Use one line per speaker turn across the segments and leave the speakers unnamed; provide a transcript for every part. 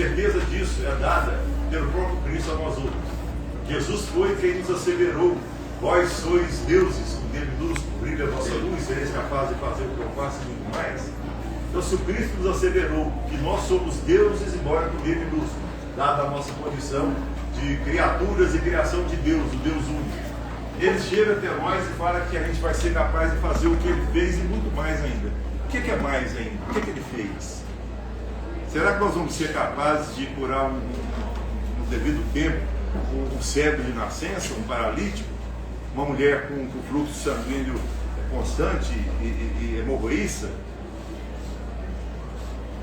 certeza disso é dada pelo próprio Cristo a nós outros. Jesus foi quem nos asseverou: vós sois deuses, com D minúsculo, brilha a vossa luz, sereis capazes de fazer o que eu faço e muito mais. Então, se o Cristo nos asseverou que nós somos deuses, embora com D minúsculo, dada a nossa condição de criaturas e criação de Deus, o Deus único, ele chega até nós e fala que a gente vai ser capaz de fazer o que ele fez e muito mais ainda. O que é mais ainda? O que ele fez? Será que nós vamos ser capazes de curar no devido tempo um cego de nascença, um paralítico, uma mulher com fluxo sanguíneo constante e hemorroíça?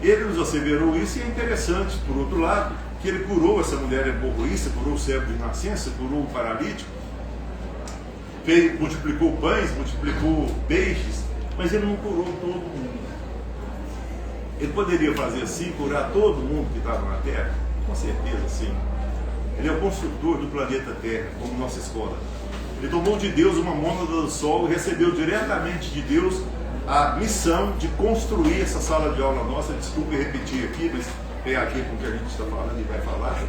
Ele nos asseverou isso, e é interessante, por outro lado, que ele curou essa mulher hemorroíça, curou o cego de nascença, curou o paralítico, multiplicou pães, multiplicou peixes, mas ele não curou todo mundo. Ele poderia fazer assim, curar todo mundo que estava na Terra? Com certeza sim. Ele é o construtor do planeta Terra, como nossa escola. Ele tomou de Deus uma mônada do Sol e recebeu diretamente de Deus a missão de construir essa sala de aula nossa. Desculpe repetir aqui, mas é aqui com o que a gente está falando e vai falar.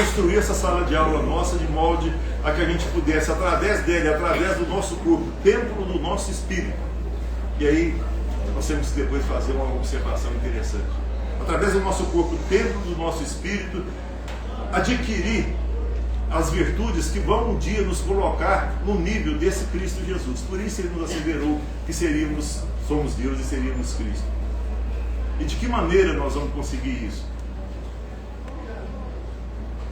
Construir essa sala de aula nossa de molde a que a gente pudesse, através dele, através do nosso corpo, templo do nosso espírito. E aí nós temos que depois fazer uma observação interessante. Através do nosso corpo, templo do nosso espírito, adquirir as virtudes que vão um dia nos colocar no nível desse Cristo Jesus. Por isso ele nos asseverou que somos Deus e seríamos Cristo. E de que maneira nós vamos conseguir isso?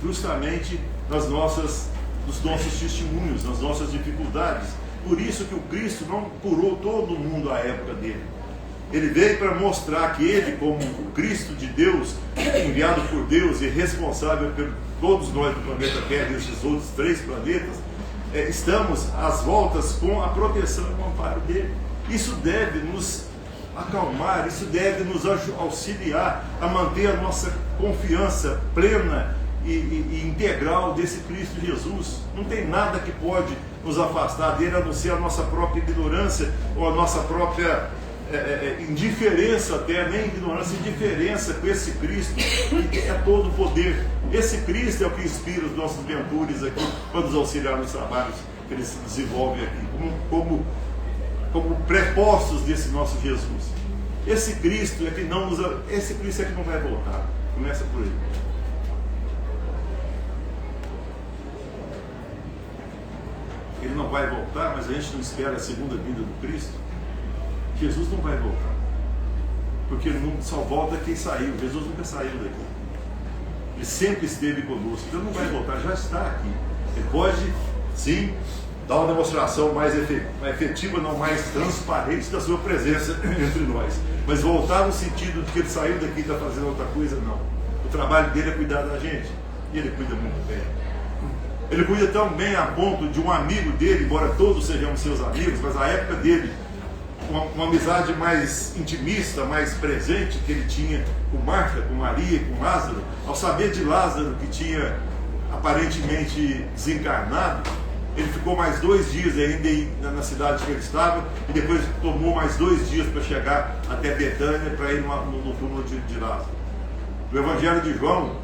Justamente nos nossos testemunhos, nas nossas dificuldades. Por isso que o Cristo não curou todo mundo à época dele. Ele veio para mostrar que ele, como o Cristo de Deus, enviado por Deus e responsável por todos nós do planeta Terra e esses outros 3 planetas, estamos às voltas com a proteção e o amparo dele. Isso deve nos acalmar, isso deve nos auxiliar a manter a nossa confiança plena e integral desse Cristo Jesus. Não tem nada que pode nos afastar dele, a não ser a nossa própria ignorância ou a nossa própria indiferença, até nem ignorância, indiferença com esse Cristo que é todo o poder. Esse Cristo é o que inspira os nossos mentores aqui para nos auxiliar nos trabalhos que eles desenvolvem aqui, como prepostos desse nosso Jesus. Esse Cristo é que não vai voltar. Começa por ele. Ele não vai voltar, mas a gente não espera a segunda vinda do Cristo. Jesus não vai voltar, porque só volta quem saiu. Jesus nunca saiu daqui, ele sempre esteve conosco, então não vai voltar, já está aqui. Ele pode sim dar uma demonstração mais efetiva, não mais transparente da sua presença entre nós, mas voltar no sentido de que ele saiu daqui e está fazendo outra coisa, não. O trabalho dele é cuidar da gente, e ele cuida muito bem. Ele cuida tão bem a ponto de um amigo dele, embora todos sejamos seus amigos, mas a época dele, uma amizade mais intimista, mais presente que ele tinha com Marta, com Maria, com Lázaro, ao saber de Lázaro que tinha aparentemente desencarnado, ele ficou mais 2 dias ainda na cidade que ele estava, e depois tomou mais 2 dias para chegar até Betânia, para ir no túmulo de Lázaro. No Evangelho de João,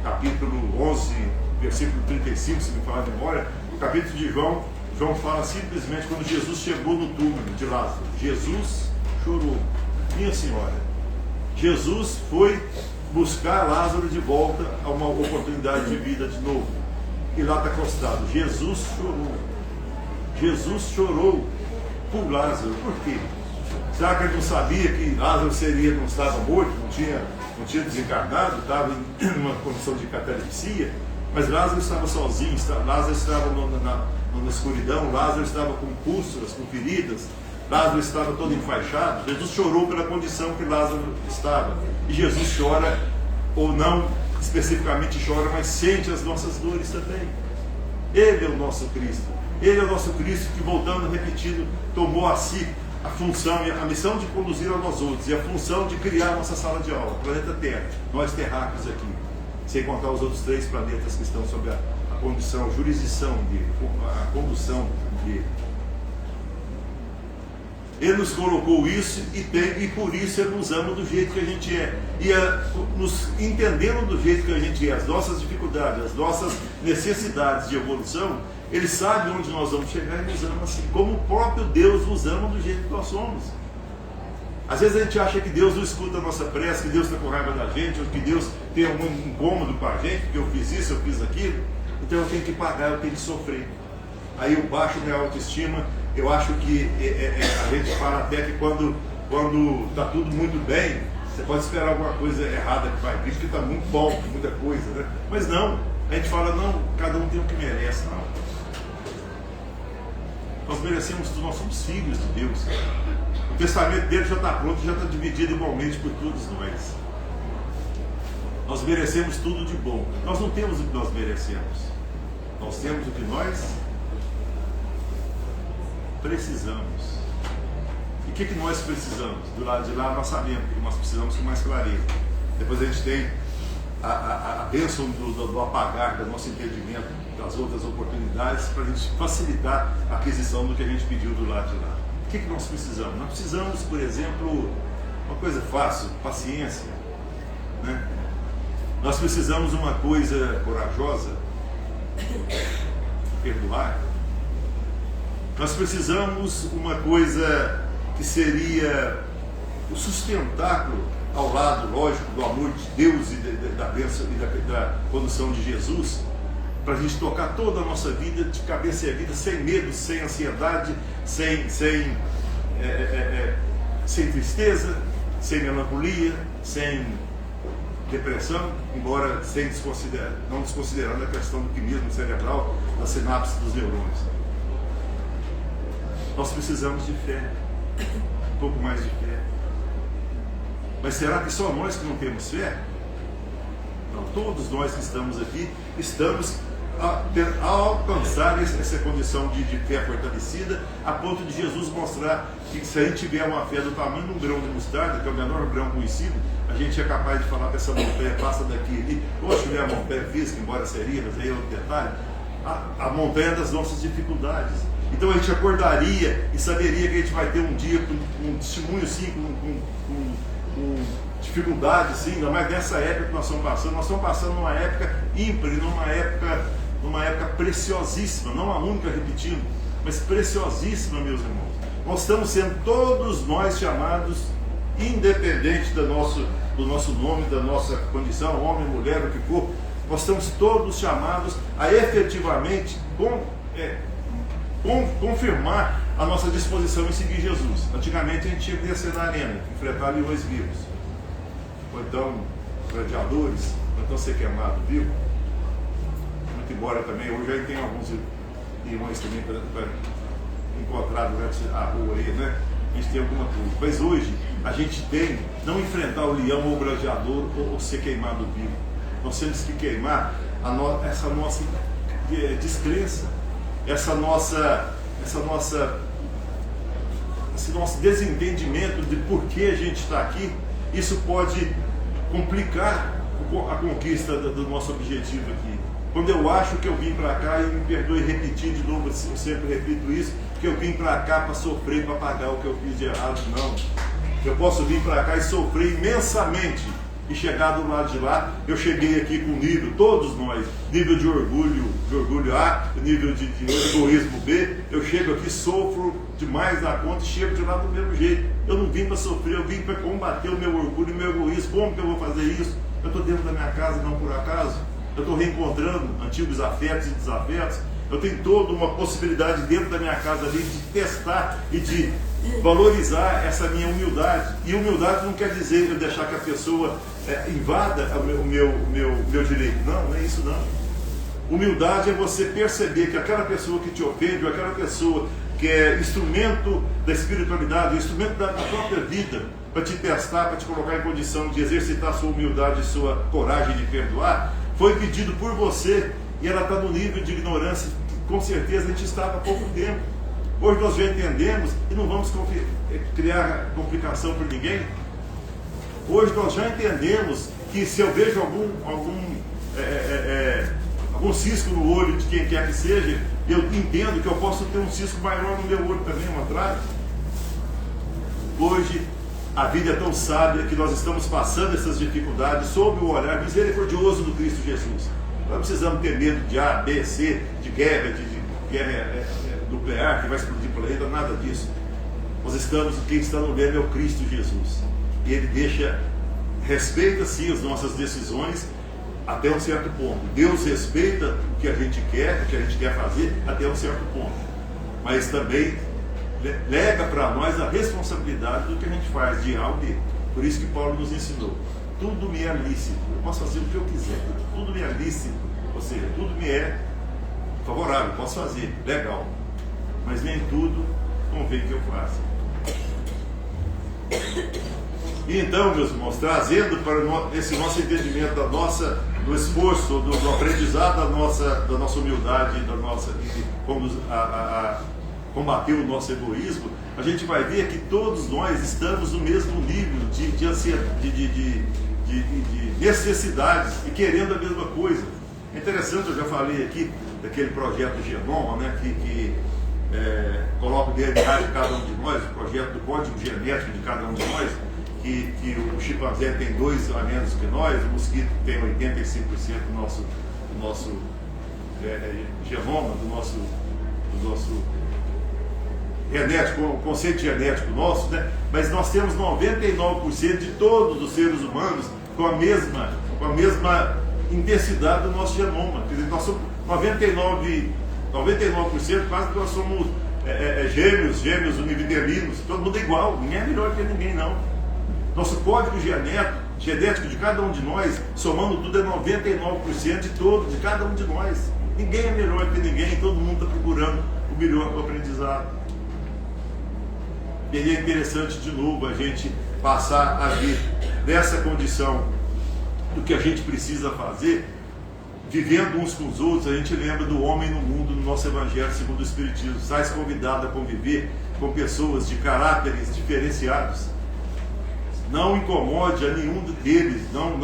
capítulo 11, versículo 35, se me falar de memória, no capítulo de João fala simplesmente quando Jesus chegou no túmulo de Lázaro. Jesus chorou. Minha senhora, Jesus foi buscar Lázaro de volta a uma oportunidade de vida de novo. E lá está constado, Jesus chorou. Jesus chorou por Lázaro. Por quê? Será que ele não sabia que Lázaro não estava morto, não tinha desencarnado, estava em uma condição de catalepsia? Mas Lázaro estava sozinho, Lázaro estava na escuridão, Lázaro estava com pústulas, com feridas, Lázaro estava todo enfaixado. Jesus chorou pela condição que Lázaro estava. E Jesus chora, ou não especificamente chora, mas sente as nossas dores também. Ele é o nosso Cristo. Ele é o nosso Cristo que, voltando, repetindo, tomou a si a função, a missão de conduzir a nós outros, e a função de criar a nossa sala de aula, o planeta Terra, nós terráqueos aqui, sem contar os outros 3 planetas que estão sob a condição, a jurisdição dele, a condução dele. Ele nos colocou isso e por isso Ele nos ama do jeito que a gente é. E nos entendendo do jeito que a gente é, as nossas dificuldades, as nossas necessidades de evolução, Ele sabe onde nós vamos chegar e nos ama assim, como o próprio Deus nos ama do jeito que nós somos. Às vezes a gente acha que Deus não escuta a nossa prece, que Deus está com raiva da gente, ou que Deus tem algum incômodo com a gente, porque eu fiz isso, eu fiz aquilo, então eu tenho que pagar, eu tenho que sofrer. Aí eu baixo minha autoestima. Eu acho que a gente fala até que quando está tudo muito bem, você pode esperar alguma coisa errada que vai vir, porque está muito bom, muita coisa, né? Mas não, a gente fala, não, cada um tem o que merece, não. Nós merecemos tudo, nós somos filhos de Deus. O testamento dele já está pronto, já está dividido igualmente por todos nós. Nós merecemos tudo de bom. Nós não temos o que nós merecemos. Nós temos o que nós precisamos. E o que nós precisamos? Do lado de lá nós sabemos que nós precisamos com mais clareza. Depois a gente tem a bênção do apagar do nosso entendimento das outras oportunidades para a gente facilitar a aquisição do que a gente pediu do lado de lá. O que nós precisamos? Nós precisamos, por exemplo, uma coisa fácil, paciência, né? Nós precisamos uma coisa corajosa, perdoar. Nós precisamos uma coisa que seria o sustentáculo ao lado, lógico, do amor de Deus e da bênção e da condução de Jesus, para a gente tocar toda a nossa vida de cabeça erguida, sem medo, sem ansiedade, sem tristeza, sem melancolia, sem depressão, embora não desconsiderando a questão do quimismo cerebral, da sinapse dos neurônios. Nós precisamos de fé, um pouco mais de fé. Mas será que só nós que não temos fé? Não, todos nós que estamos aqui estamos a alcançar essa condição de fé fortalecida, a ponto de Jesus mostrar que se a gente tiver uma fé do tamanho de um grão de mostarda, que é o menor grão conhecido, a gente é capaz de falar para essa montanha, passa daqui e ali. Hoje não é a montanha física, embora seria, mas aí é outro detalhe, a montanha das nossas dificuldades. Então a gente acordaria e saberia que a gente vai ter um dia com um testemunho sim, com dificuldade sim, ainda mais nessa época que nós estamos passando numa época ímpar, numa época preciosíssima, não a única repetindo, mas preciosíssima, meus irmãos. Nós estamos sendo todos nós chamados, independente do nosso nome, da nossa condição, homem, mulher, o que for, nós estamos todos chamados a efetivamente confirmar a nossa disposição em seguir Jesus. Antigamente a gente tinha que descer na arena, enfrentar leões vivos, ou então gladiadores, ou então ser queimado vivo. Muito embora também, hoje aí tem alguns leões também para encontrar durante a rua aí, né? A gente tem alguma coisa. Mas hoje a gente tem não enfrentar o leão ou o gladiador ou ser queimado vivo. Nós temos que queimar essa nossa descrença, esse nosso desentendimento de por que a gente está aqui. Isso pode complicar a conquista do nosso objetivo aqui. Quando eu acho que eu vim para cá, e me perdoe repetir de novo, eu sempre repito isso, que eu vim para cá para sofrer, para pagar o que eu fiz de errado. Não. Eu posso vir para cá e sofrer imensamente e chegar do lado de lá. Eu cheguei aqui com nível, todos nós, nível de orgulho A, nível de egoísmo B. Eu chego aqui, sofro demais na conta e chego de lá do mesmo jeito. Eu não vim para sofrer, eu vim para combater o meu orgulho e o meu egoísmo. Como que eu vou fazer isso? Eu estou dentro da minha casa, não por acaso. Eu estou reencontrando antigos afetos e desafetos. Eu tenho toda uma possibilidade dentro da minha casa ali de testar e de valorizar essa minha humildade. E humildade não quer dizer eu deixar que a pessoa invada o meu direito. Não, não é isso não. Humildade é você perceber que aquela pessoa que te ofende, ou aquela pessoa que é instrumento da espiritualidade, instrumento da própria vida, para te testar, para te colocar em condição de exercitar sua humildade e sua coragem de perdoar, foi pedido por você, e ela está no nível de ignorância que com certeza a gente estava há pouco tempo. Hoje nós já entendemos e não vamos criar complicação por ninguém. Hoje nós já entendemos que se eu vejo algum cisco no olho de quem quer que seja, eu entendo que eu posso ter um cisco maior no meu olho também, uma trave. hoje a vida é tão sábia que nós estamos passando essas dificuldades sob o olhar misericordioso do Cristo Jesus. Nós não precisamos ter medo de A, B, C, de guerra, de guerra nuclear que vai explodir o planeta, nada disso. Nós estamos, quem está no governo é o Cristo Jesus. E Ele respeita sim as nossas decisões até um certo ponto. Deus respeita o que a gente quer fazer até um certo ponto. Mas também lega para nós a responsabilidade do que a gente faz de A ou B. Por isso que Paulo nos ensinou. Tudo me é lícito. Eu posso fazer o que eu quiser. Tudo me é lícito. Ou seja, tudo me é favorável. Posso fazer. Legal. Mas nem tudo convém que eu faça. E então, meus irmãos, trazendo para esse nosso entendimento do esforço, do aprendizado da nossa humildade, de como combater o nosso egoísmo, a gente vai ver que todos nós estamos no mesmo nível de necessidades e querendo a mesma coisa. É interessante, eu já falei aqui daquele projeto Genoma, né, que coloca o DNA de cada um de nós, o projeto do código genético de cada um de nós, que o chimpanzé tem 2 a menos que nós, o mosquito tem 85% do nosso genoma, do nosso genético, o conceito genético nosso, né? Mas nós temos 99% de todos os seres humanos com a mesma intensidade do nosso genoma. Quer dizer, nós somos 99%, quase que nós somos gêmeos univitelinos, todo mundo é igual, ninguém é melhor que ninguém, não. Nosso código genético de cada um de nós, somando tudo, é 99% de cada um de nós. Ninguém é melhor que ninguém, todo mundo está procurando o melhor aprendizado. E é interessante de novo a gente passar a ver nessa condição do que a gente precisa fazer, vivendo uns com os outros. A gente lembra do homem no mundo, no nosso Evangelho segundo o Espiritismo. Sai convidado a conviver com pessoas de caráteres diferenciados. Não incomode a nenhum deles, não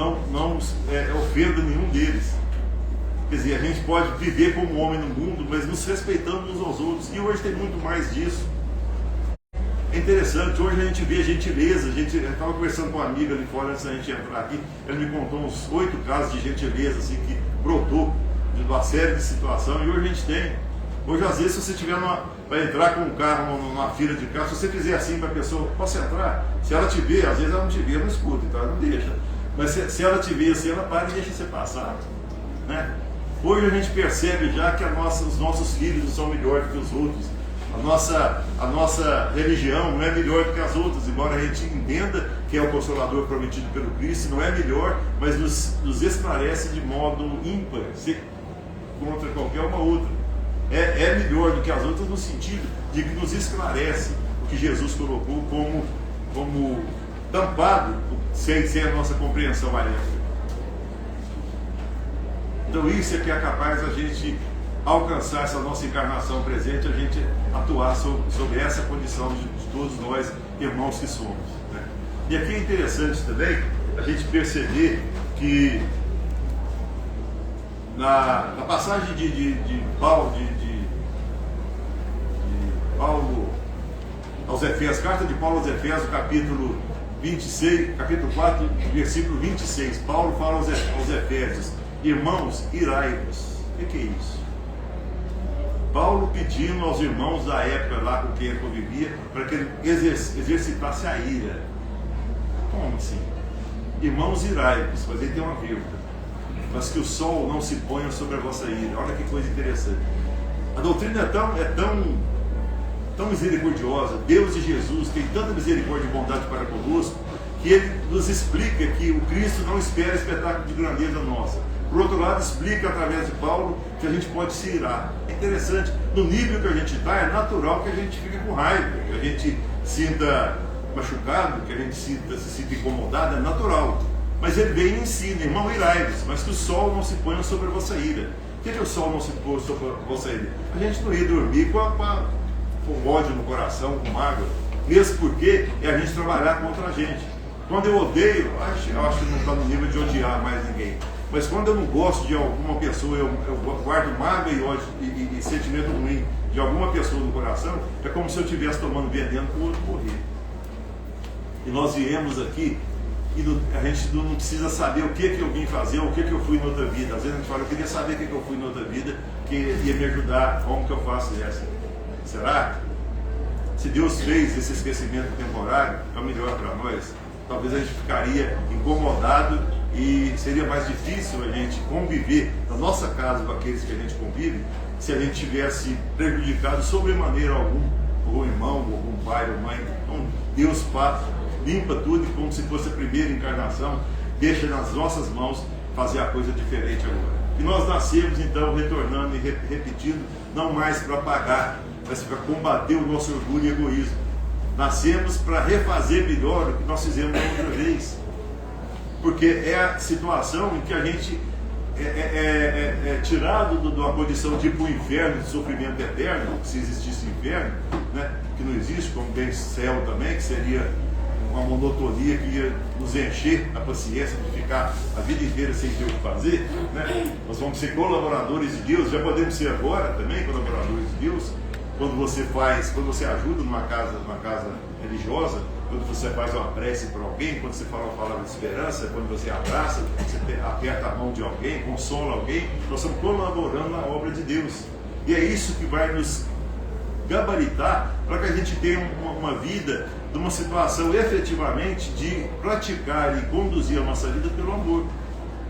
ofenda nenhum deles. Quer dizer, a gente pode viver como homem no mundo, mas nos respeitando uns aos outros. E hoje tem muito mais disso. É interessante, hoje a gente vê gentileza. Eu estava conversando com uma amiga ali fora antes da gente entrar aqui. Ela me contou uns 8 casos de gentileza assim, que brotou de uma série de situações. E hoje a gente tem. Hoje, às vezes, se você vai entrar com um carro numa fila de carro, se você fizer assim para a pessoa, posso entrar? Se ela te vê, às vezes ela não te vê, ela não escuta, então ela não deixa. Mas se ela te vê assim, ela para e deixa você passar. Né? Hoje a gente percebe já que os nossos filhos não são melhores que os outros. A nossa religião não é melhor do que as outras, embora a gente entenda que é o Consolador prometido pelo Cristo, não é melhor, mas nos esclarece de modo ímpar, contra qualquer uma outra. É melhor do que as outras no sentido de que nos esclarece o que Jesus colocou como tampado, sem a nossa compreensão à época. Então isso é que é capaz a gente alcançar essa nossa encarnação presente, a gente atuar sobre essa condição de todos nós irmãos que somos. Né? E aqui é interessante também a gente perceber que na passagem de Paulo aos Efésios, carta de Paulo aos Efésios, capítulo 4, versículo 26, Paulo fala aos Efésios: irmãos, irai-vos. O que é isso? Paulo pedindo aos irmãos da época lá com quem ele convivia para que ele exercitasse a ira. Como assim? Irmãos, irai-vos, mas ele tem uma vírgula: mas que o sol não se ponha sobre a vossa ira. Olha que coisa interessante. A doutrina é tão misericordiosa. Deus e Jesus têm tanta misericórdia e bondade para conosco, que ele nos explica que o Cristo não espera espetáculo de grandeza nossa. Por outro lado, explica através de Paulo que a gente pode se irar. É interessante, no nível que a gente está, é natural que a gente fique com raiva, que a gente sinta machucado, que a gente se sinta incomodado, é natural. Mas ele vem e ensina: irmão, irai-vos, mas que o sol não se ponha sobre a vossa ira. O que é que o sol não se põe sobre a vossa ira? A gente não ir dormir com ódio no coração, com mágoa, mesmo porque é a gente trabalhar contra a gente. Quando eu odeio, eu acho que não está no nível de odiar mais ninguém. Mas quando eu não gosto de alguma pessoa, eu guardo mágoa e ódio e sentimento ruim de alguma pessoa no coração, é como se eu estivesse tomando veneno para o outro morrer.
E nós viemos aqui e a gente não precisa saber o que eu vim fazer, ou o que eu fui na outra vida. Às vezes a gente fala, eu queria saber o que eu fui na outra vida, que ia me ajudar, como que eu faço essa? Será? Se Deus fez esse esquecimento temporário, é o melhor para nós. Talvez a gente ficaria incomodado e seria mais difícil a gente conviver na nossa casa com aqueles que a gente convive, se a gente tivesse prejudicado sobremaneira algum irmão, algum pai ou mãe. Então Deus limpa tudo e, como se fosse a primeira encarnação, deixa nas nossas mãos fazer a coisa diferente agora. E nós nascemos então retornando e repetindo, não mais para pagar, mas para combater o nosso orgulho e egoísmo. Nascemos para refazer melhor o que nós fizemos outra vez. Porque é a situação em que a gente é tirado de uma condição de ir para o inferno, de sofrimento eterno, se existisse inferno, né? Que não existe, como bem céu também, que seria uma monotonia que ia nos encher a paciência de ficar a vida inteira sem ter o que fazer, né? Nós vamos ser colaboradores de Deus, já podemos ser agora também colaboradores de Deus. Quando você ajuda numa casa religiosa, quando você faz uma prece para alguém, quando você fala uma palavra de esperança, quando você abraça, você aperta a mão de alguém, consola alguém, nós estamos colaborando na obra de Deus. E é isso que vai nos gabaritar para que a gente tenha uma vida, de uma situação efetivamente de praticar e conduzir a nossa vida pelo amor.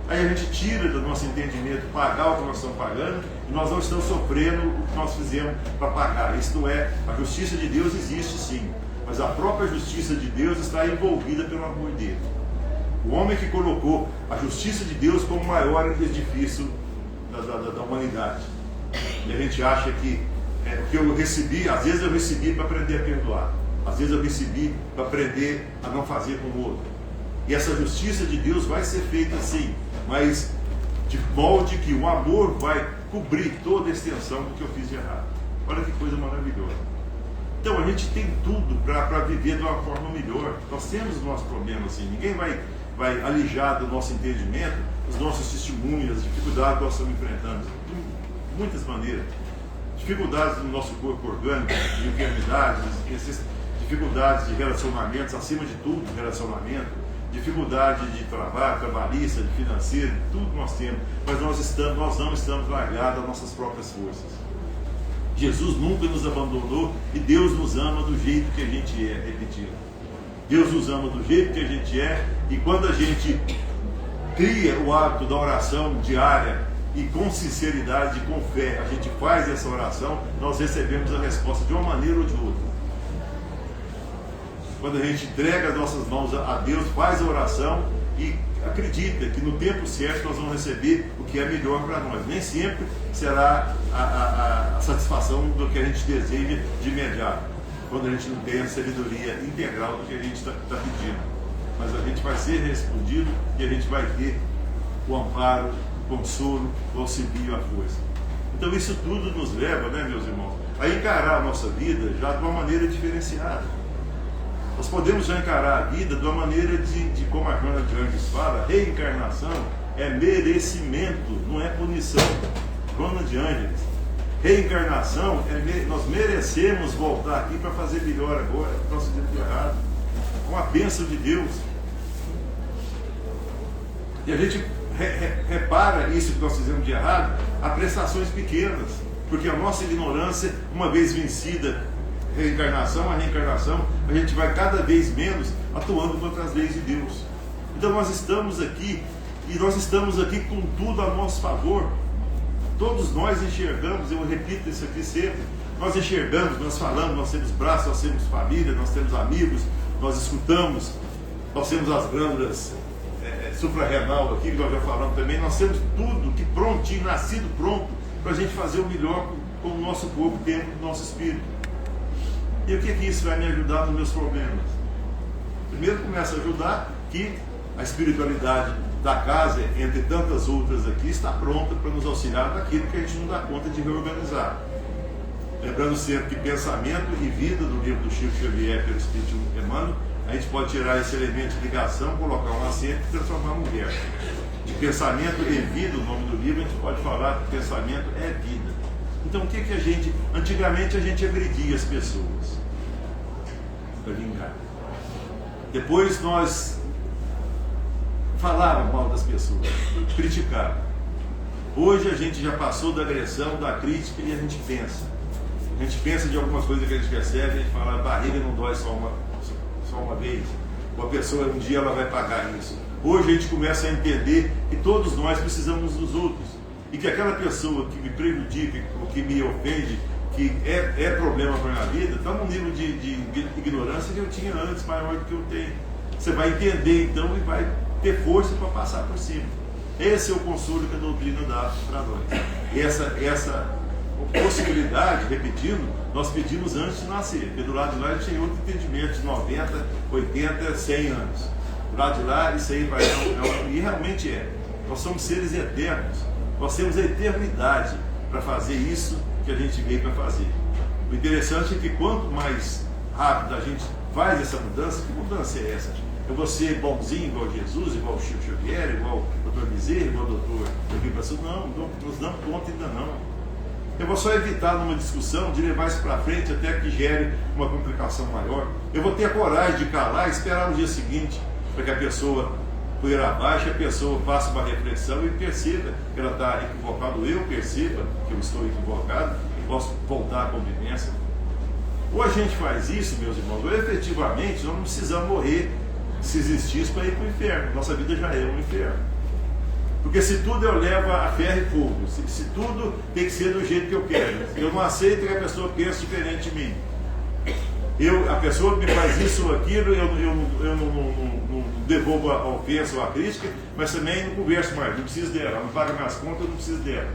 Aí a gente tira do nosso entendimento pagar o que nós estamos pagando e nós não estamos sofrendo o que nós fizemos para pagar. Isso não é. A justiça de Deus existe sim, mas a própria justiça de Deus está envolvida pelo amor dele. O homem que colocou a justiça de Deus como o maior edifício da humanidade. E a gente acha que o que eu recebi, às vezes eu recebi para aprender a perdoar, às vezes eu recebi para aprender a não fazer como o outro. E essa justiça de Deus vai ser feita assim, mas de molde que o amor vai cobrir toda a extensão do que eu fiz de errado. Olha que coisa maravilhosa. Então a gente tem tudo para viver de uma forma melhor. Nós temos os nossos problemas assim, ninguém vai alijar do nosso entendimento os nossos testemunhos, as dificuldades que nós estamos enfrentando, de muitas maneiras. Dificuldades no nosso corpo orgânico, de enfermidades, dificuldades de relacionamentos, acima de tudo, relacionamento, dificuldade de trabalho, trabalhista, de financeiro, tudo nós temos, mas nós não estamos largados às nossas próprias forças. Jesus nunca nos abandonou e Deus nos ama do jeito que a gente é, repetindo. Deus nos ama do jeito que a gente é, e quando a gente cria o hábito da oração diária e com sinceridade, com fé, a gente faz essa oração, nós recebemos a resposta de uma maneira ou de outra. Quando a gente entrega as nossas mãos a Deus, faz a oração e acredita que no tempo certo nós vamos receber o que é melhor para nós. Nem sempre será a satisfação do que a gente deseja de imediato, quando a gente não tem a sabedoria integral do que a gente está pedindo. Mas a gente vai ser respondido e a gente vai ter o amparo, o consolo, o auxílio, a força. Então isso tudo nos leva, né, meus irmãos, a encarar a nossa vida já de uma maneira diferenciada. Nós podemos já encarar a vida de uma maneira de como a Joana de Anjos fala, reencarnação é merecimento, não é punição. Joana de Anjos, reencarnação nós merecemos voltar aqui para fazer melhor agora, porque nós fizemos errado. É uma bênção de Deus. E a gente repara isso que nós fizemos de errado a prestações pequenas, porque a nossa ignorância, uma vez vencida a reencarnação, a gente vai cada vez menos atuando contra as leis de Deus. Então nós estamos aqui, e nós estamos aqui com tudo a nosso favor. Todos nós enxergamos, eu repito isso aqui sempre, nós enxergamos, nós falamos, nós temos braços, nós temos família, nós temos amigos, nós escutamos, nós temos as glândulas suprarrenal aqui, que nós já falamos também, nós temos tudo que prontinho, nascido pronto, para a gente fazer o melhor com o nosso corpo, dentro do nosso espírito. E o que isso vai me ajudar nos meus problemas? Primeiro começa a ajudar que a espiritualidade da casa, entre tantas outras aqui, está pronta para nos auxiliar naquilo que a gente não dá conta de reorganizar. Lembrando sempre que pensamento e vida, do livro do Chico Xavier, pelo Espírito Emmanuel, a gente pode tirar esse elemento de ligação, colocar um acento e transformar num verbo. De pensamento e vida, o nome do livro, a gente pode falar que pensamento é vida. Então o que a gente... Antigamente a gente agredia as pessoas para vingar.
Depois nós falávamos mal das pessoas, criticávamos. Hoje a gente já passou da agressão, da crítica, e a gente pensa. A gente pensa de algumas coisas que a gente percebe, a gente fala, a barriga não dói só uma vez. Uma pessoa, um dia ela vai pagar isso. Hoje a gente começa a entender que todos nós precisamos dos outros. E que aquela pessoa que me prejudica, ou que me ofende, que é problema para a minha vida, está num nível de ignorância que eu tinha antes, maior do que eu tenho. Você vai entender então e vai ter força para passar por cima. Esse é o consolo que a doutrina dá para nós. Essa possibilidade, repetindo, nós pedimos antes de nascer, porque do lado de lá a gente tem outro entendimento de 90, 80, 100 anos. Do lado de lá isso aí vai. E realmente é. Nós somos seres eternos. Nós temos a eternidade para fazer isso que a gente veio para fazer. O interessante é que quanto mais rápido a gente faz essa mudança, que mudança é essa? Eu vou ser bonzinho igual Jesus, igual o Chico Xavier, igual o Dr. Bezerra, igual o Dr. Davi Pastor? Não, nos damos conta ainda não. Eu vou só evitar numa discussão de levar isso para frente até que gere uma complicação maior. Eu vou ter a coragem de calar e esperar no dia seguinte para que a pessoa, poeira abaixo, a pessoa faça uma reflexão e perceba que ela está equivocada, eu perceba que eu estou equivocado e posso voltar à convivência. Ou a gente faz isso, meus irmãos, ou efetivamente nós não precisamos morrer se existisse para ir para o inferno. Nossa vida já é um inferno. Porque se tudo eu levo a ferro e fogo, se tudo tem que ser do jeito que eu quero, eu não aceito que a pessoa pense diferente de mim. A pessoa me faz isso ou aquilo, eu não devolvo a ofensa ou a crítica, mas também não converso mais, não preciso dela, ela não paga minhas contas, eu não preciso dela.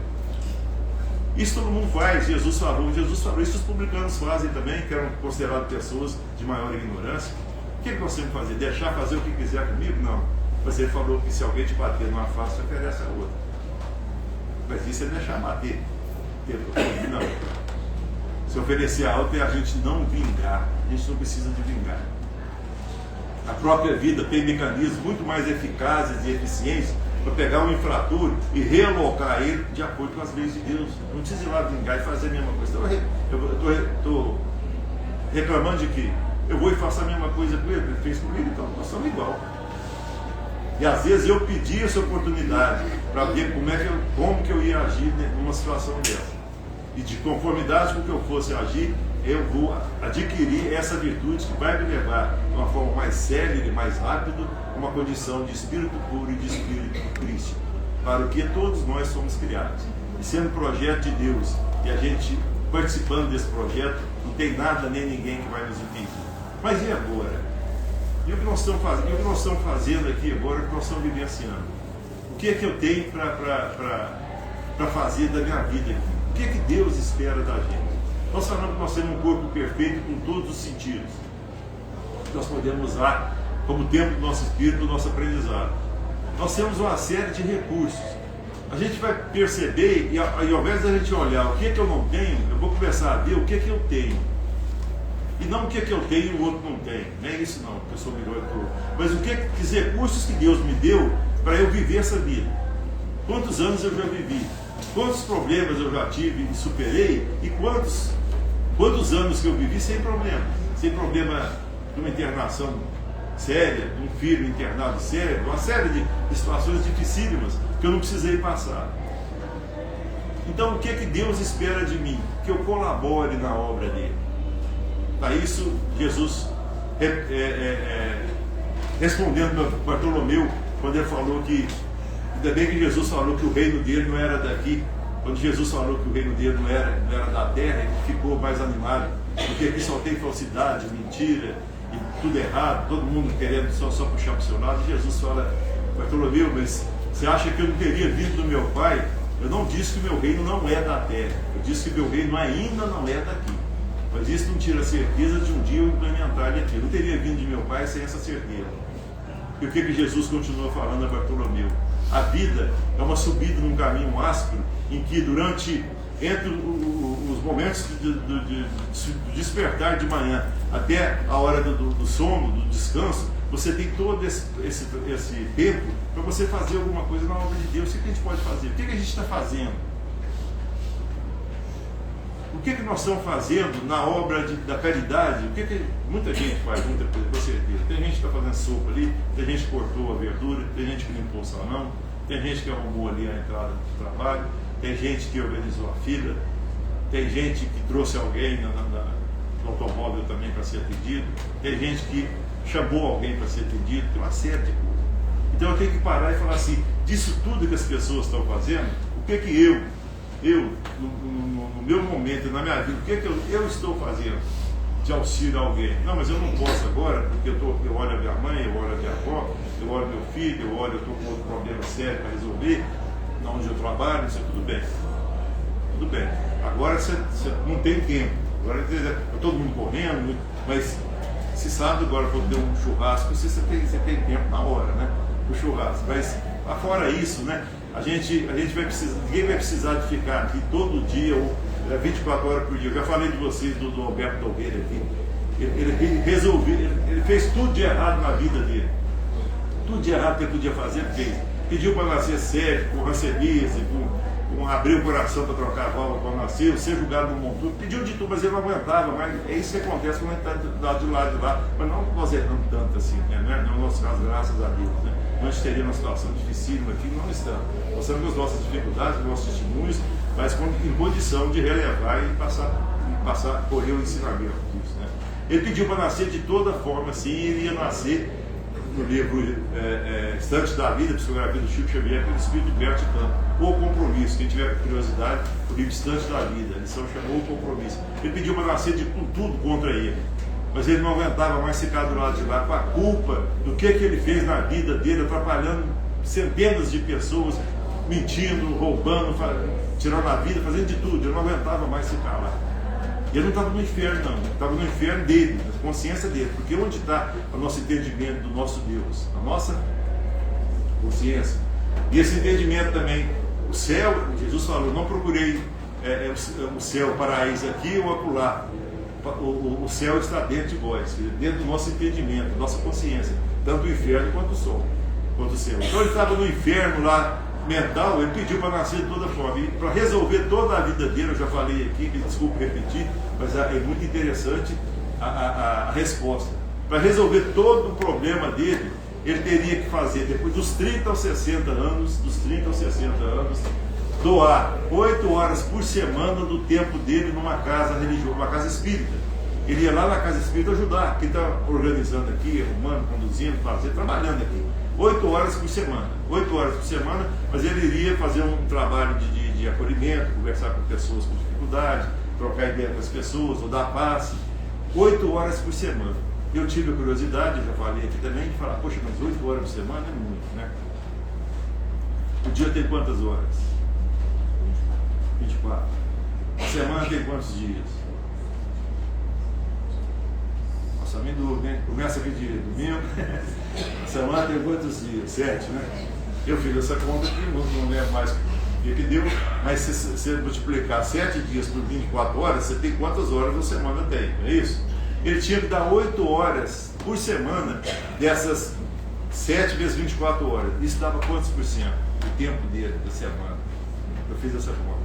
Isso todo mundo faz, Jesus falou, isso os publicanos fazem também, que eram considerados pessoas de maior ignorância. O que nós temos que fazer? Deixar fazer o que quiser comigo? Não. Mas ele falou que se alguém te bater numa face, você oferece a outra. Mas isso é deixar bater. Não. Se oferecer a outra é a gente não vingar. A gente não precisa de vingar. A própria vida tem mecanismos muito mais eficazes e eficientes para pegar um infrator e realocar ele de acordo com as leis de Deus. Não precisa ir lá vingar e fazer a mesma coisa. Eu estou reclamando de que eu vou e faço a mesma coisa com ele, ele fez comigo, então nós somos igual. E às vezes eu pedi essa oportunidade para ver como que eu ia agir numa situação dessa. E de conformidade com o que eu fosse agir, eu vou adquirir essa virtude que vai me levar de uma forma mais célere, mais rápida, uma condição de espírito puro e de espírito crístico, para o que todos nós somos criados. E sendo projeto de Deus, e a gente participando desse projeto, não tem nada nem ninguém que vai nos impedir. Mas e agora? E o que nós estamos fazendo? E o que nós estamos fazendo aqui agora, o que nós estamos vivenciando? O que é que eu tenho para fazer da minha vida aqui? O que é que Deus espera da gente? Nós falamos que nós temos um corpo perfeito com todos os sentidos. Nós podemos usar como tempo do nosso espírito, do nosso aprendizado. Nós temos uma série de recursos. A gente vai perceber, e ao invés da gente olhar o que é que eu não tenho, eu vou começar a ver o que é que eu tenho. E não o que é que eu tenho e o outro não tem. Não é isso não, que eu sou melhor que o outro. Mas o que é que os recursos que Deus me deu para eu viver essa vida. Quantos anos eu já vivi? Quantos problemas eu já tive e superei? E quantos anos que eu vivi sem problema? Sem problema de uma internação séria, de um filho internado sério, uma série de situações dificílimas que eu não precisei passar. Então o que é que Deus espera de mim? Que eu colabore na obra dele. Para isso, Jesus respondendo para Bartolomeu, quando ele falou que, ainda bem que Jesus falou que o reino dele não era daqui. Quando Jesus falou que o reino dele não era da terra, ele ficou mais animado, porque aqui só tem falsidade, mentira, e tudo errado, todo mundo querendo só puxar para o seu lado. E Jesus fala, Bartolomeu, mas você acha que eu não teria vindo do meu Pai? Eu não disse que o meu reino não é da terra, eu disse que o meu reino ainda não é daqui. Mas isso não tira a certeza de um dia eu implementar ele aqui. Eu não teria vindo de meu Pai sem essa certeza. E o que Jesus continua falando a Bartolomeu? A vida é uma subida num caminho áspero, em que entre os momentos do despertar de manhã até a hora do sono, do descanso, você tem todo esse tempo para você fazer alguma coisa na obra de Deus. O que a gente pode fazer? O que a gente está fazendo? O que nós estamos fazendo na obra da caridade? O que muita gente faz, muita coisa, com certeza. Tem gente que está fazendo sopa ali, tem gente que cortou a verdura, tem gente que limpou o salão, tem gente que arrumou ali a entrada do trabalho, tem gente que organizou a fila, tem gente que trouxe alguém no automóvel também para ser atendido, tem gente que chamou alguém para ser atendido, tem uma série de coisas. Então eu tenho que parar e falar assim, disso tudo que as pessoas estão fazendo, o que eu no meu momento, na minha vida, o que eu estou fazendo de auxílio a alguém? Não, mas eu não posso agora, porque eu olho a minha mãe, eu olho a minha avó, eu olho meu filho, eu estou com outro problema sério para resolver, onde eu trabalho, isso é tudo bem. Tudo bem. Agora você não tem tempo. Agora está todo mundo correndo, mas se sabe agora quando deu um churrasco, você tem tempo na hora, né? O churrasco. Mas fora isso, né? A gente vai precisar, ninguém vai precisar de ficar aqui todo dia, ou 24 horas por dia. Eu já falei de vocês do Alberto Nogueira aqui. Ele fez tudo de errado na vida dele. Tudo de errado que ele podia fazer, ele fez. Pediu para nascer sério, com ranceníase, com abrir o coração para trocar a válvula quando nasceu, ser julgado no monturo. Pediu de tudo, mas ele não aguentava. Mas é isso que acontece quando a gente está de lado de lá. Mas não nós erramos tanto assim, né? Não é no nosso caso, graças a Deus, né? Nós teríamos uma situação dificílima aqui, não estamos. Nós temos as nossas dificuldades, os nossos testemunhos, mas em condição de relevar e passar, correr o ensinamento disso, né? Ele pediu para nascer de toda forma, assim, e ele ia nascer no livro Estante da Vida, Psicografia do Chico Xavier, pelo Espírito Berti Campos, O Compromisso. Quem tiver curiosidade, o livro Estante da Vida, a lição chamou O Compromisso. Ele pediu para nascer de tudo contra ele, mas ele não aguentava mais ficar do lado de lá com a culpa do que ele fez na vida dele, atrapalhando centenas de pessoas, mentindo, roubando, tirando a vida, fazendo de tudo. Ele não aguentava mais ficar lá. E ele não estava no inferno, não. Ele estava no inferno dele, na consciência dele. Porque onde está o nosso entendimento do nosso Deus? A nossa consciência. E esse entendimento também, o céu, Jesus falou, não procurei o céu, o paraíso aqui ou acolá. O céu está dentro de vós, dentro do nosso entendimento, da nossa consciência, tanto o inferno quanto o sol, quanto o céu. Então ele estava no inferno lá, mental, ele pediu para nascer de toda forma, e para resolver toda a vida dele, eu já falei aqui, desculpe repetir, mas é muito interessante a resposta. Para resolver todo o problema dele, ele teria que fazer, depois dos 30 aos 60 anos, doar 8 horas por semana do tempo dele numa casa religiosa, uma casa espírita. Ele ia lá na casa espírita ajudar, quem está organizando aqui, arrumando, conduzindo, trabalhando aqui. 8 horas por semana, mas ele iria fazer um trabalho de acolhimento, conversar com pessoas com dificuldade, trocar ideia com as pessoas, ou dar passe. 8 horas por semana. Eu tive a curiosidade, já falei aqui também, de falar, poxa, mas 8 horas por semana é muito, né? O dia tem quantas horas? 24. A semana tem quantos dias? Nossa, me dúvida, né? Começa aqui de domingo. A semana tem quantos dias? 7, né? Eu fiz essa conta aqui, não lembro mais o que deu, mas se você multiplicar 7 dias por 24 horas, você tem quantas horas a semana tem, não é isso? Ele tinha que dar 8 horas por semana dessas 7 vezes 24 horas. Isso dava quantos por cento do tempo dele da semana? Eu fiz essa conta.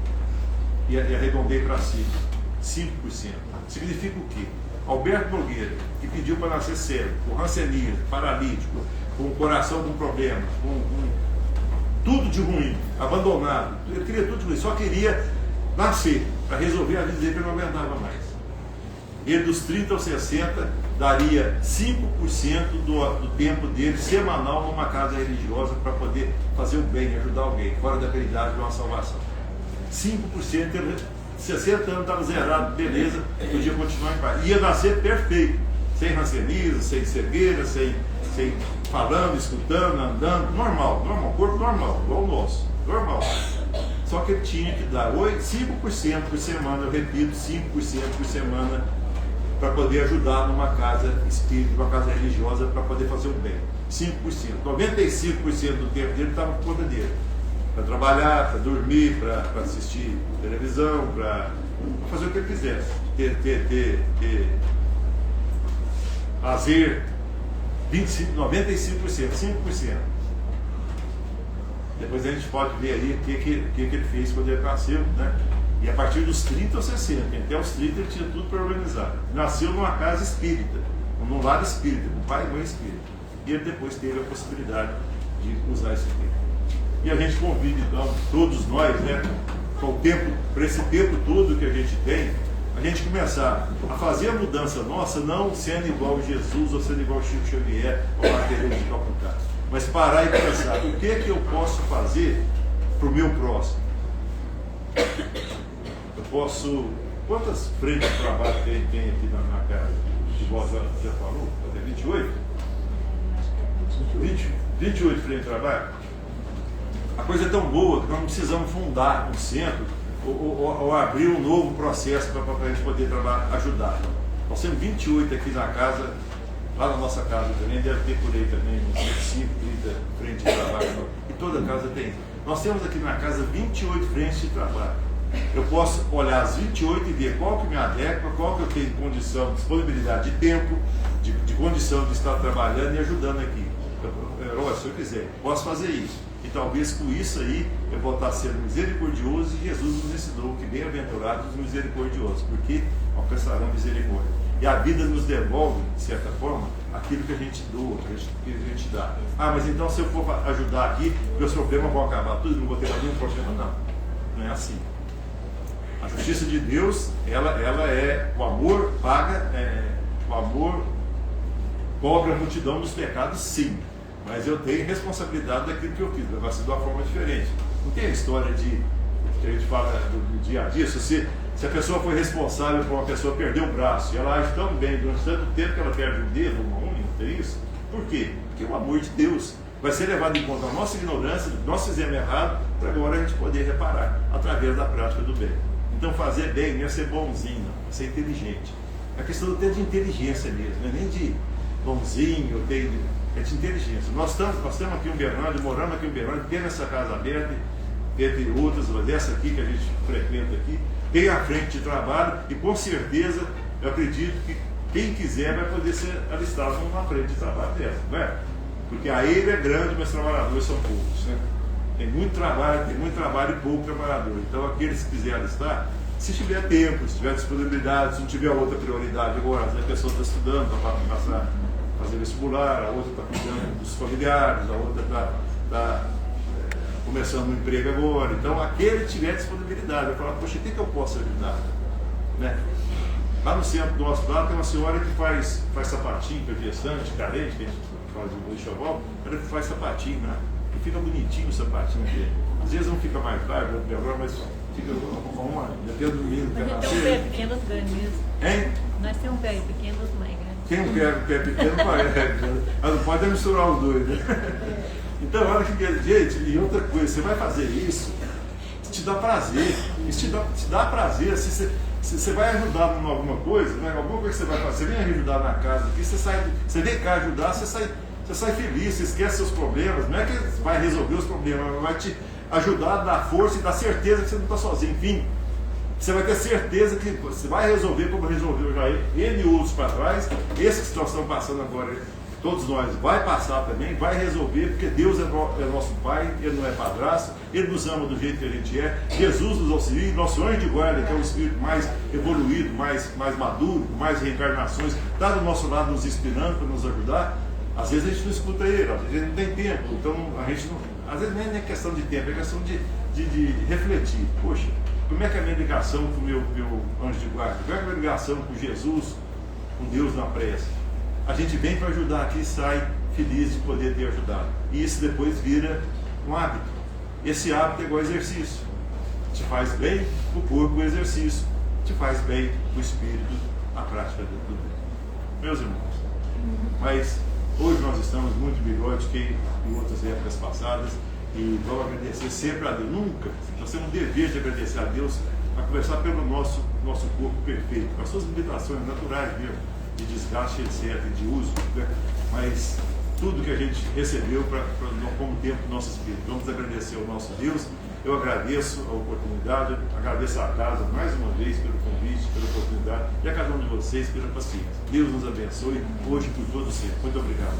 E arredondei para 5%. Significa o quê? Alberto Nogueira, que pediu para nascer cego, com ranceníase, paralítico, com o coração com problema, com tudo de ruim, abandonado. Ele queria tudo de ruim, só queria nascer, para resolver a vida dele, que ele não aguentava mais. Ele, dos 30 aos 60, daria 5% do tempo dele semanal numa casa religiosa para poder fazer o bem, ajudar alguém, fora da caridade de uma salvação. 5%, ele, 60 anos, estava zerado, beleza, podia continuar em paz. Ia nascer perfeito, sem ranceníase, sem cegueira, sem falando, escutando, andando, normal, corpo normal, igual o nosso, normal. Só que ele tinha que dar 5% por semana, eu repito, 5% por semana, para poder ajudar numa casa espírita, numa casa religiosa, para poder fazer o bem. 5%. 95% do tempo dele estava por conta dele. Para trabalhar, para dormir, para assistir televisão, para fazer o que ele quisesse. Ter lazer. 95%, 5%. Depois a gente pode ver aí o que ele fez quando ele nasceu, né? E a partir dos 30 ou 60, até os 30 ele tinha tudo para organizar. Nasceu numa casa espírita, num lar espírita, com pai e mãe espírita. E ele depois teve a possibilidade de usar esse tempo. E a gente convida, então, todos nós, né, para esse tempo todo que a gente tem, a gente começar a fazer a mudança nossa, não sendo igual a Jesus, ou sendo igual a Chico Xavier, ou a Teresa de Calcutá, mas parar e pensar, o que é que eu posso fazer para o meu próximo? Eu posso... Quantas frentes de trabalho tem aqui na casa? Igual já falou? Até 28? 28 frentes de trabalho? A coisa é tão boa que nós não precisamos fundar um centro ou abrir um novo processo para a gente poder ajudar. Nós temos 28 aqui na casa, lá na nossa casa também, deve ter por aí também uns 25, 30 frentes de trabalho. E toda casa tem. Nós temos aqui na casa 28 frentes de trabalho. Eu posso olhar as 28 e ver qual que me adequa, qual que eu tenho condição, disponibilidade de tempo, de condição de estar trabalhando e ajudando aqui. Se eu quiser, posso fazer isso. E talvez com isso aí eu vou estar sendo misericordioso, e Jesus nos ensinou que bem-aventurados os misericordiosos, porque alcançarão misericórdia. E a vida nos devolve, de certa forma, aquilo que a gente doa, que a gente dá. Ah, mas então se eu for ajudar aqui, meus problemas vão acabar tudo, não vou ter mais nenhum problema, não. Não é assim. A justiça de Deus, ela é o amor paga, o amor cobre a multidão dos pecados, sim. Mas eu tenho responsabilidade daquilo que eu fiz, vai ser de uma forma diferente. Não tem a história que a gente fala do dia a dia, se a pessoa foi responsável por uma pessoa perder o braço, e ela age tão bem durante tanto tempo que ela perde um dedo, uma unha, não tem isso? Por quê? Porque o amor de Deus vai ser levado em conta a nossa ignorância, nós fizemos errado, para agora a gente poder reparar, através da prática do bem. Então fazer bem não é ser bonzinho, não, é ser inteligente. É questão até de inteligência mesmo, não é nem de bonzinho, é de inteligência. Nós estamos aqui em Uberlândia, moramos aqui em Uberlândia, temos essa casa aberta, entre outras, mas essa aqui que a gente frequenta aqui, tem a frente de trabalho e com certeza eu acredito que quem quiser vai poder ser alistado numa frente de trabalho dessa, não é? Porque a ilha é grande, mas os trabalhadores são poucos, né? Tem muito trabalho e pouco trabalhador. Então aqueles que quiserem alistar, se tiver tempo, se tiver disponibilidade, se não tiver outra prioridade agora, a pessoa está estudando para fazer vestibular, a outra está cuidando dos familiares, a outra está começando um emprego agora. Então, aquele que tiver disponibilidade, vai falar, poxa, o que eu posso ajudar? Né? Lá no centro do nosso lado tem uma senhora que faz sapatinho para gestante, carente, que a gente faz o enxoval, ela faz sapatinho, né? E fica bonitinho o sapatinho dele. Às vezes não fica mais largo, mas fica uma, depende do menino.
Mas tem um pé pequeno, os grandes mesmo.
Hein?
Nós temos um pé pequeno, os mais grandes.
Quem não quer pé pequeno vai. Não pode misturar os dois, né? Então, olha que gente, e outra coisa, você vai fazer isso, te dá prazer. Isso te dá prazer. Se você vai ajudar em alguma coisa, né? Alguma coisa que você vai fazer, você vem ajudar na casa aqui, você vem cá ajudar, você sai feliz, você esquece seus problemas. Não é que vai resolver os problemas, mas vai te ajudar, dar força e dar certeza que você não está sozinho. Enfim, você vai ter certeza que você vai resolver como resolveu já ele e outros para trás. Esses que nós estamos passando agora, todos nós, vai passar também, vai resolver, porque Deus é nosso Pai, Ele não é padrasto, Ele nos ama do jeito que a gente é, Jesus nos auxilia, nosso anjo de guarda, que é o espírito mais evoluído, mais maduro, com mais reencarnações, está do nosso lado nos inspirando para nos ajudar. Às vezes a gente não escuta Ele, às vezes a gente não tem tempo, então a gente não, às vezes nem é questão de tempo, é questão de refletir. Poxa, como é que é a minha ligação com o meu anjo de guarda? Como é que é a minha ligação com Jesus, com Deus na prece? A gente vem para ajudar aqui e sai feliz de poder ter ajudado. E isso depois vira um hábito. Esse hábito é igual exercício. Te faz bem o corpo, o exercício. Te faz bem o espírito, a prática do bem. Meus irmãos, mas hoje nós estamos muito melhor do que em outras épocas passadas. E vamos agradecer sempre a Deus. Nunca, nós temos um dever de agradecer a Deus, a começar pelo nosso corpo perfeito, com as suas limitações naturais mesmo, de desgaste, etc., de uso, né? Mas tudo que a gente recebeu como tempo do nosso espírito. Vamos agradecer ao nosso Deus. Eu agradeço a oportunidade, agradeço a casa mais uma vez pelo convite, pela oportunidade, e a cada um de vocês pela paciência. Deus nos abençoe hoje por todo sempre. Muito obrigado.